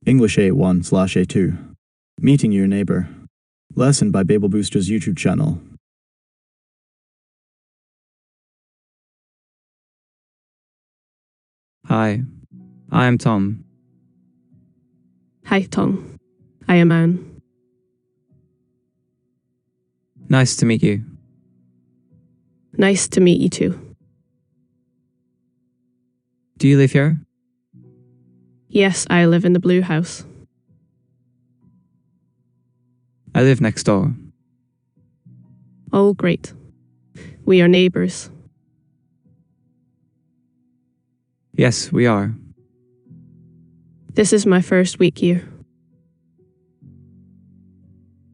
English A1/A2. Meeting your neighbor. Lesson by BabelBoosters YouTube channel. Hi, I am Tom. Hi, Tom. I am Anne. Nice to meet you. Nice to meet you too. Do you live here? Yes, I live in the blue house. I live next door. Oh, great. We are neighbours. Yes, we are. This is my first week here.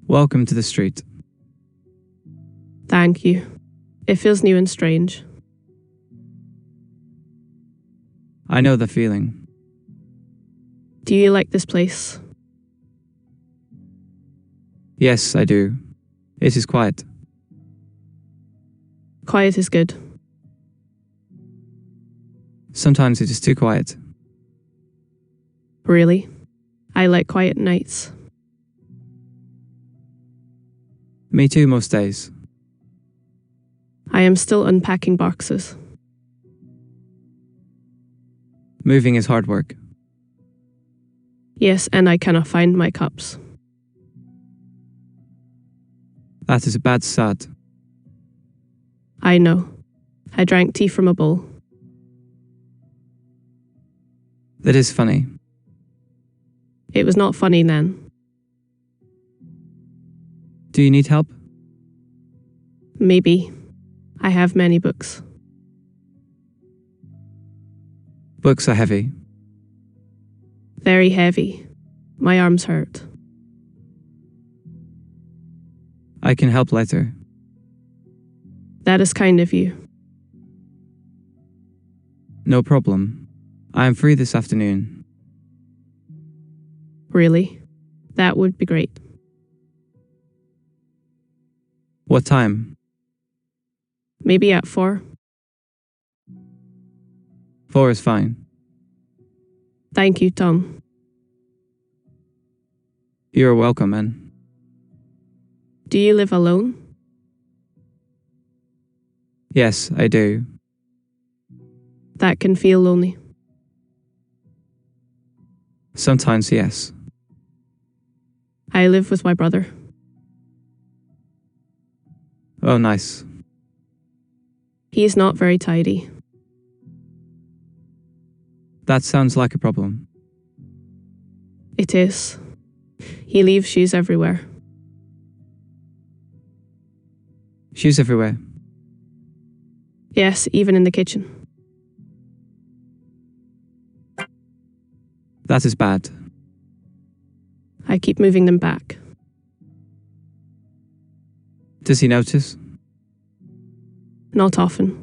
Welcome to the street. Thank you. It feels new and strange. I know the feeling. Do you like this place? Yes, I do. It is quiet. Quiet is good. Sometimes it is too quiet. Really? I like quiet nights. Me too, most days. I am still unpacking boxes. Moving is hard work. Yes, and I cannot find my cups. That is a bad start. I know. I drank tea from a bowl. That is funny. It was not funny then. Do you need help? Maybe. I have many books. Books are heavy. Very heavy. My arms hurt. I can help later. That is kind of you. No problem. I am free this afternoon. Really? That would be great. What time? Maybe at 4. 4 is fine. Thank you, Tom. You are welcome, Anne. Do you live alone? Yes, I do. That can feel lonely. Sometimes, yes. I live with my brother. Oh, nice. He is not very tidy. That sounds like a problem. It is. He leaves shoes everywhere. Shoes everywhere. Yes, even in the kitchen. That is bad. I keep moving them back. Does he notice? Not often.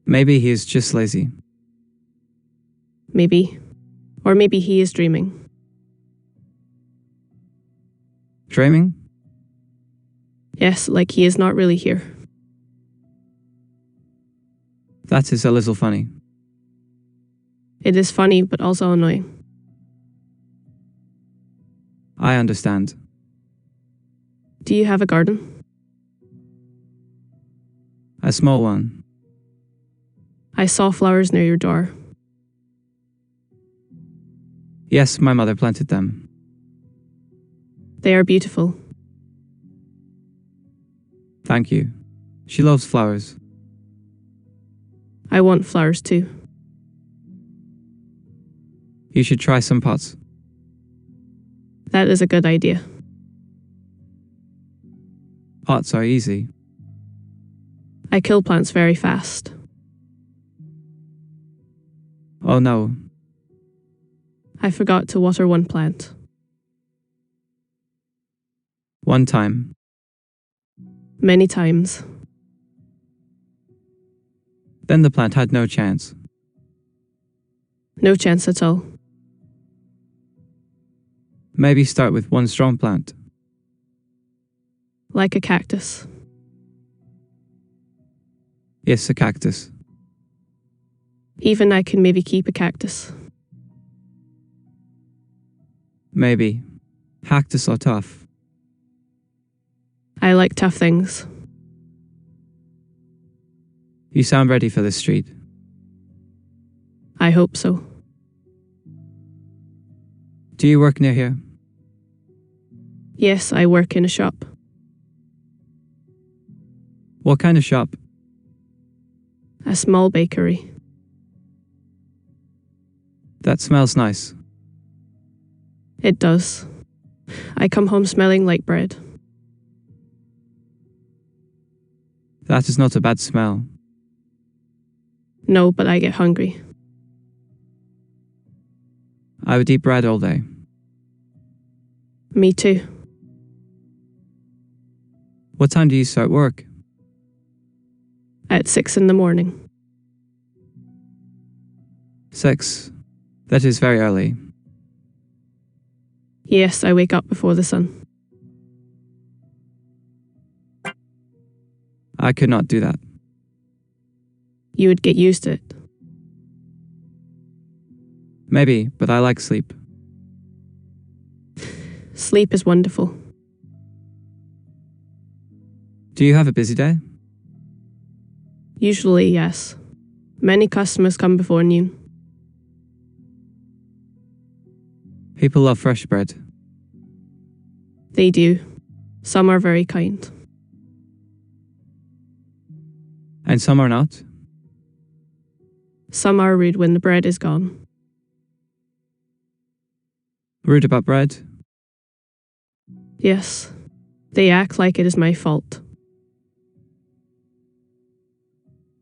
Maybe he is just lazy. Maybe. Or maybe he is dreaming. Dreaming? Yes, like he is not really here. That is a little funny. It is funny, but also annoying. I understand. Do you have a garden? A small one. I saw flowers near your door. Yes, my mother planted them. They are beautiful. Thank you. She loves flowers. I want flowers too. You should try some pots. That is a good idea. Pots are easy. I kill plants very fast. Oh no. I forgot to water one plant. One time. Many times. Then the plant had no chance. No chance at all. Maybe start with one strong plant. Like a cactus. Yes, a cactus. Even I can maybe keep a cactus. Maybe. Cactus are tough. I like tough things. You sound ready for this street. I hope so. Do you work near here? Yes, I work in a shop. What kind of shop? A small bakery. That smells nice. It does. I come home smelling like bread. That is not a bad smell. No, but I get hungry. I would eat bread all day. Me too. What time do you start work? At 6 in the morning. 6. That is very early. Yes, I wake up before the sun. I could not do that. You would get used to it. Maybe, but I like sleep. Sleep is wonderful. Do you have a busy day? Usually, yes. Many customers come before noon. People love fresh bread. They do. Some are very kind. And some are not. Some are rude when the bread is gone. Rude about bread? Yes. They act like it is my fault.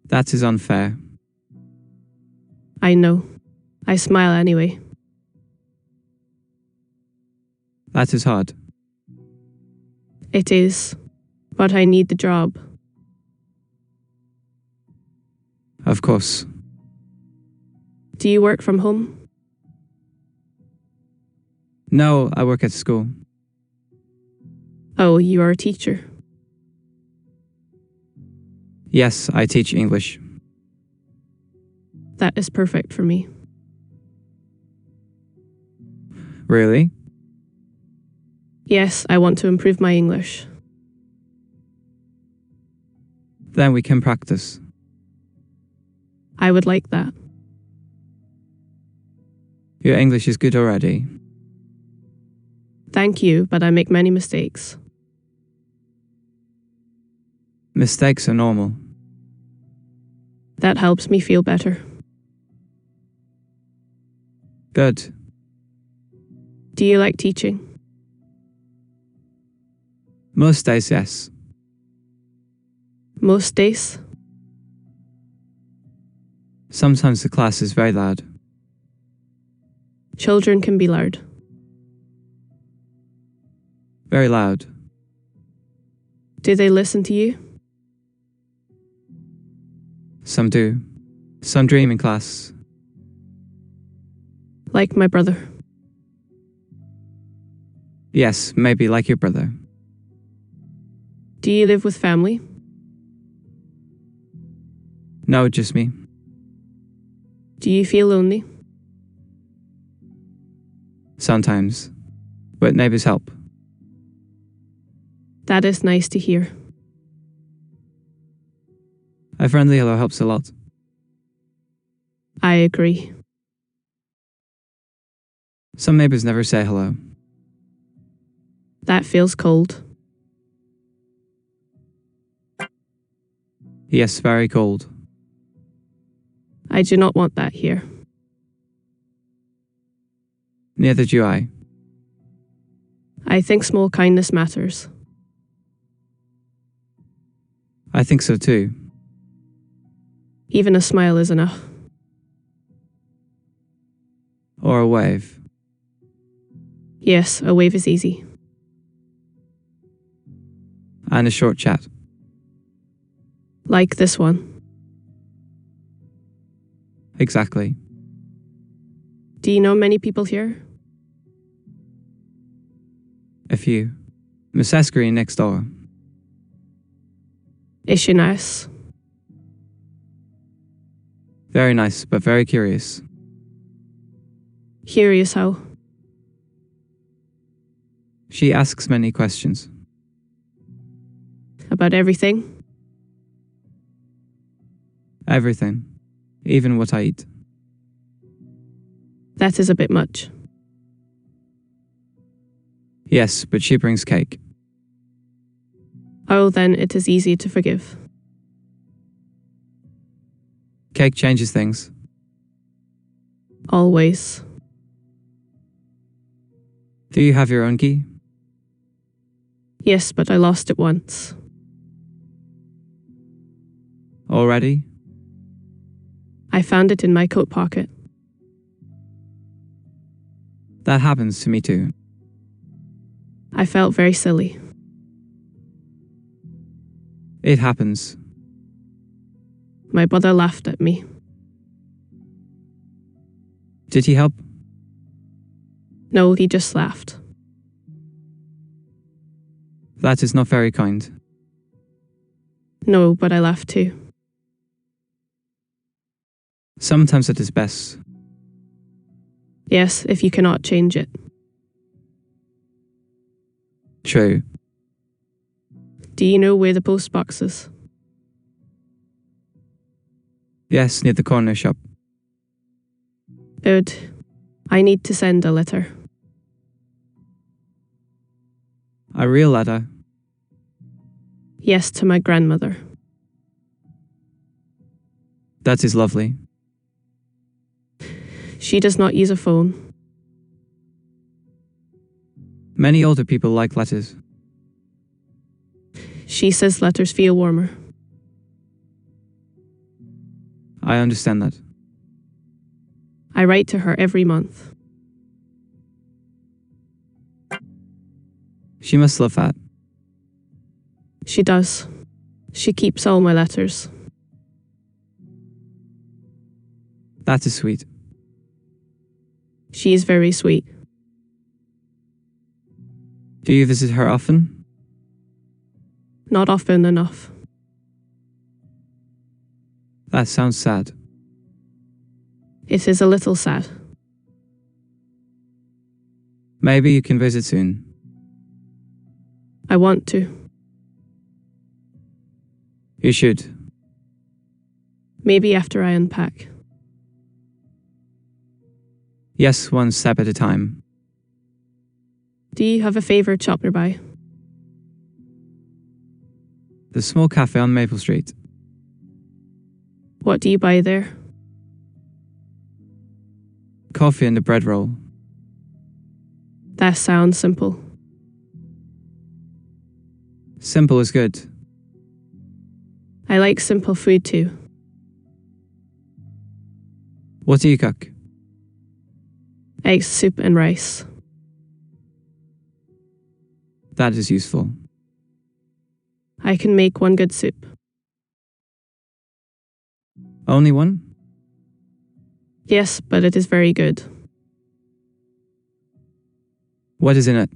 That is unfair. I know. I smile anyway. That is hard. It is. But I need the job. Of course. Do you work from home? No, I work at school. Oh, you are a teacher. Yes, I teach English. That is perfect for me. Really? Yes, I want to improve my English. Then we can practice. I would like that. Your English is good already. Thank you, but I make many mistakes. Mistakes are normal. That helps me feel better. Good. Do you like teaching? Most days, yes. Most days? Sometimes the class is very loud. Children can be loud. Very loud. Do they listen to you? Some do. Some dream in class. Like my brother. Yes, maybe like your brother. Do you live with family? No, just me. Do you feel lonely? Sometimes. But neighbors help. That is nice to hear. A friendly hello helps a lot. I agree. Some neighbors never say hello. That feels cold. Yes, very cold. I do not want that here. Neither do I. I think small kindness matters. I think so too. Even a smile is enough. Or a wave. Yes, a wave is easy. And a short chat. Like this one. Exactly. Do you know many people here? A few. Miss Eskery next door. Is she nice? Very nice, but very curious. Curious how? She asks many questions. About everything? Everything. Even what I eat. That is a bit much. Yes, but she brings cake. Oh, then it is easy to forgive. Cake changes things. Always. Do you have your own key? Yes, but I lost it once. Already? I found it in my coat pocket. That happens to me too. I felt very silly. It happens. My brother laughed at me. Did he help? No, he just laughed. That is not very kind. No, but I laughed too. Sometimes it is best. Yes, if you cannot change it. True. Do you know where the post box is? Yes, near the corner shop. Good. I need to send a letter. A real letter. Yes, to my grandmother. That is lovely. She does not use a phone. Many older people like letters. She says letters feel warmer. I understand that. I write to her every month. She must love that. She does. She keeps all my letters. That is sweet. She is very sweet. Do you visit her often? Not often enough. That sounds sad. It is a little sad. Maybe you can visit soon. I want to. You should. Maybe after I unpack. Yes, one step at a time. Do you have a favourite shop nearby? The small cafe on Maple Street. What do you buy there? Coffee and a bread roll. That sounds simple. Simple is good. I like simple food too. What do you cook? Eggs, soup and rice. That is useful. I can make one good soup. Only one? Yes, but it is very good. What is in it?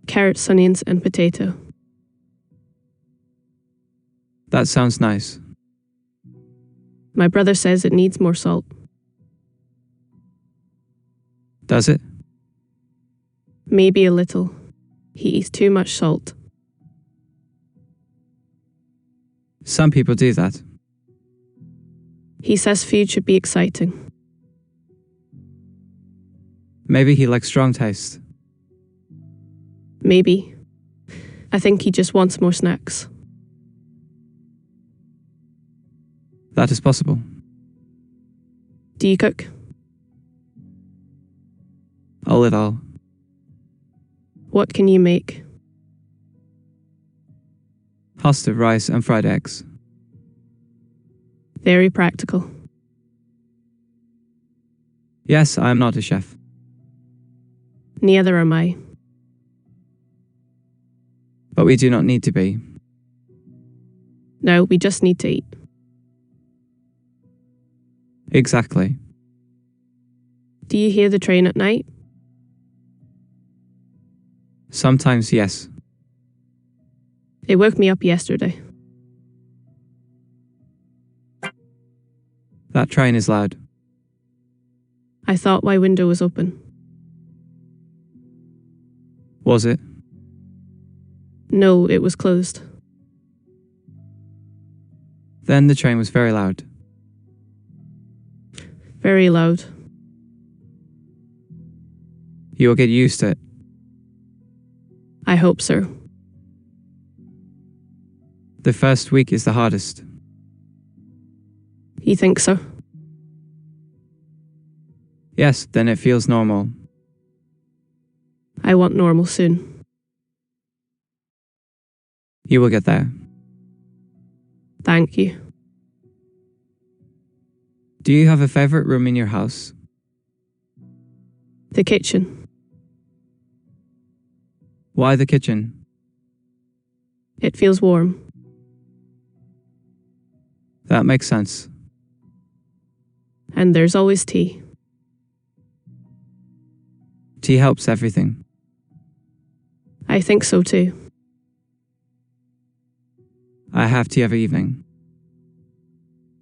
Carrots, onions and potato. That sounds nice. My brother says it needs more salt. Does it? Maybe a little. He eats too much salt. Some people do that. He says food should be exciting. Maybe he likes strong taste. Maybe. I think he just wants more snacks. That is possible. Do you cook? A little. What can you make? Pasta, rice and fried eggs. Very practical. Yes, I am not a chef. Neither am I. But we do not need to be. No, we just need to eat. Exactly. Do you hear the train at night? Sometimes, yes. It woke me up yesterday. That train is loud. I thought my window was open. Was it? No, it was closed. Then the train was very loud. Very loud. You will get used to it. I hope so. The first week is the hardest. You think so? Yes, then it feels normal. I want normal soon. You will get there. Thank you. Do you have a favorite room in your house? The kitchen. Why the kitchen? It feels warm. That makes sense. And there's always tea. Tea helps everything. I think so too. I have tea every evening.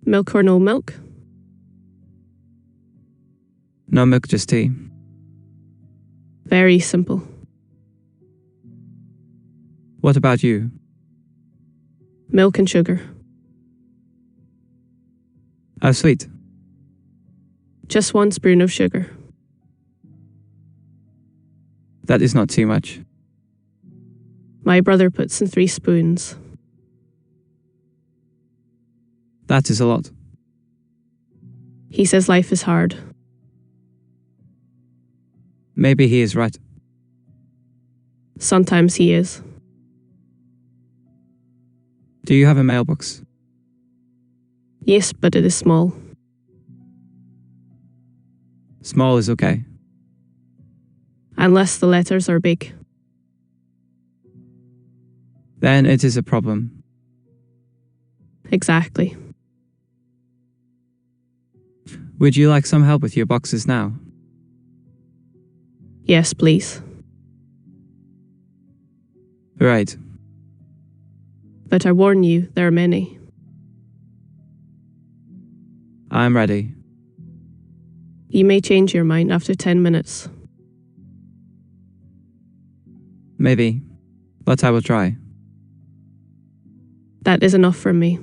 Milk or no milk? No milk, just tea. Very simple. What about you? Milk and sugar. How sweet. Just 1 spoon of sugar. That is not too much. My brother puts in 3 spoons. That is a lot. He says life is hard. Maybe he is right. Sometimes he is. Do you have a mailbox? Yes, but it is small. Small is okay. Unless the letters are big. Then it is a problem. Exactly. Would you like some help with your boxes now? Yes, please. Right. But I warn you, there are many. I'm ready. You may change your mind after 10 minutes. Maybe. But I will try. That is enough from me.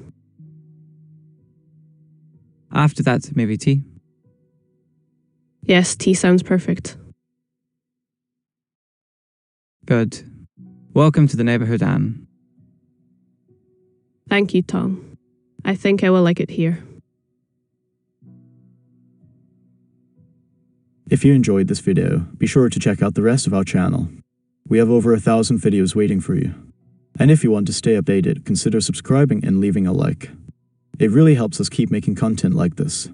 After that, maybe tea. Yes, tea sounds perfect. Good. Welcome to the neighborhood, Anne. Thank you, Tom. I think I will like it here. If you enjoyed this video, be sure to check out the rest of our channel. We have over 1,000 videos waiting for you. And if you want to stay updated, consider subscribing and leaving a like. It really helps us keep making content like this.